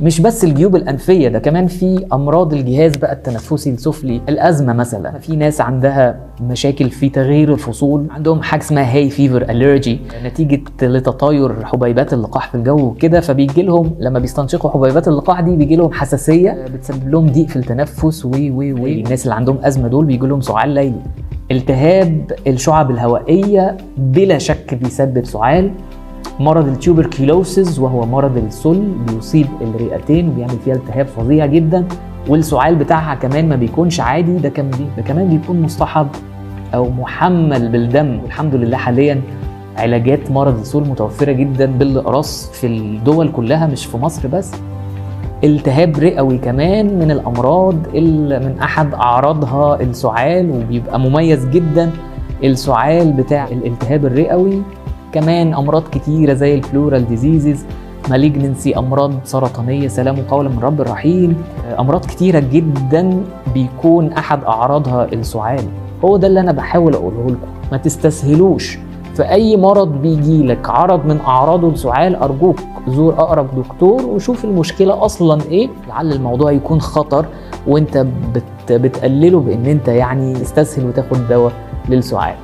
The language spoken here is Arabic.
مش بس الجيوب الأنفية، ده كمان في أمراض الجهاز بقى التنفسي السفلي، الأزمة مثلا. في ناس عندها مشاكل في تغيير الفصول، عندهم حاجة اسمها هاي فيفر أليرجي نتيجة لتطاير حبيبات اللقاح في الجو وكده، فبيجي لهم لما بيستنشقوا حبيبات اللقاح دي بيجي لهم حساسية بتسبب لهم ضيق في التنفس الناس اللي عندهم أزمة دول بيجي لهم سعال ليلي. التهاب الشعب الهوائية بلا شك بيسبب سعال. مرض التيوبركيلوسيس وهو مرض السل بيصيب الرئتين وبيعمل فيها التهاب فظيع جدا، والسعال بتاعها كمان ما بيكونش عادي، ده كمان بيكون مصطحب او محمل بالدم. والحمد لله حاليا علاجات مرض السل متوفرة جدا بالاقراص في الدول كلها مش في مصر بس. التهاب رئوي كمان من الامراض اللي من احد اعراضها السعال، وبيبقى مميز جدا السعال بتاع الالتهاب الرئوي. كمان امراض كتيره زي البلورال ديزيزز، مالجنسي، امراض سرطانيه، سلام قولا من رب الرحيم، امراض كتيره جدا بيكون احد اعراضها السعال. هو ده اللي انا بحاول اقوله لكم، ما تستسهلوش في اي مرض بيجي لك عرض من اعراضه السعال، ارجوك زور اقرب دكتور وشوف المشكله اصلا ايه، لعل الموضوع يكون خطر وانت بتقلله بان انت يعني تستسهل وتاخد دواء للسعال.